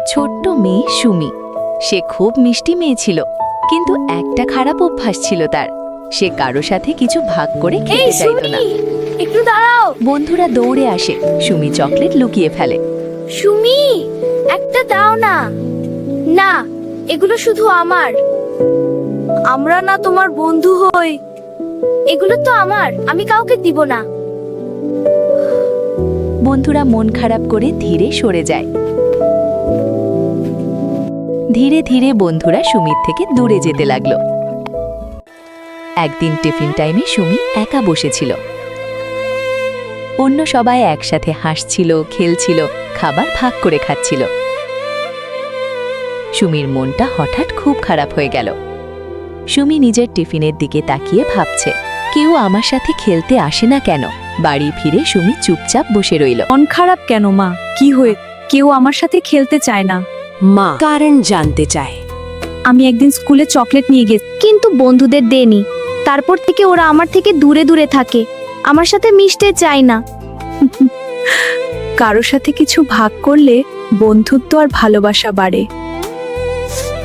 ছোট্ট মেয়ে সুমি। সে খুব মিষ্টি মেয়ে ছিল, কিন্তু একটা খারাপ অভ্যাস ছিল তার। সে কারো সাথে কিছু ভাগ করে খেতে চাইতো না। একটু দাঁড়াও। বন্ধুরা দৌড়ে আসে, সুমি চকলেট লুকিয়ে ফেলে। সুমি, একটা দাও না। না, এগুলো শুধু আমার। আমরা না তোমার বন্ধু হই। এগুলো তো আমার, আমি কাউকে দিব না। বন্ধুরা মন খারাপ করে ধীরে সরে যায়। ধীরে ধীরে বন্ধুরা সুমির থেকে দূরে যেতে লাগলো। একদিন টিফিন টাইমে সুমি একা বসেছিল। অন্য সবাই একসাথে হাসছিল, খেলছিল, খাবার ভাগ করে খাচ্ছিল। সুমির মনটা হঠাৎ খুব খারাপ হয়ে গেল। সুমি নিজের টিফিনের দিকে তাকিয়ে ভাবছে, কেউ আমার সাথে খেলতে আসে না কেন? বাড়ি ফিরে সুমি চুপচাপ বসে রইল। মন খারাপ কেন মা? কি হয়ে কেউ আমার সাথে খেলতে চায় না? মা কারণ জানতে চায়। আমি একদিন স্কুলে চকলেট নিয়ে গেছি, কিন্তু বন্ধুদের দেনি। তারপর থেকে ওরা আমার থেকে দূরে দূরে থাকে, আমার সাথে মিশতে চায় না। কারোর সাথে কিছু ভাগ করলে বন্ধুত্ব আর ভালোবাসা বাড়ে।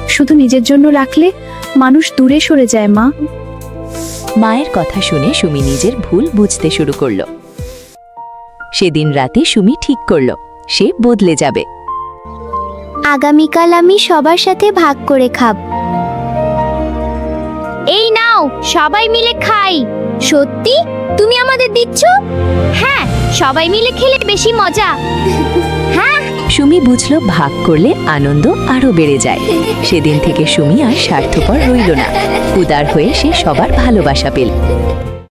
শুধু নিজের জন্য রাখলে মানুষ দূরে সরে যায় মা। মায়ের কথা শুনে সুমি নিজের ভুল বুঝতে শুরু করল। সেদিন রাতে সুমি ঠিক করল, সে বদলে যাবে। আগামীকাল আমি সবার সাথে ভাগ করে খাব। এই নাও, সবাই মিলে খাই। সত্যি তুমি আমাদের দিচ্ছ? হ্যাঁ, সবাই মিলে খেলে বেশি মজা। হ্যাঁ। সুমি বুঝল ভাগ করলে আনন্দ আরো বেড়ে যায়। সেদিন থেকে সুমি আর স্বার্থপর রইল না। উদার হয়ে সে সবার ভালোবাসা পেল।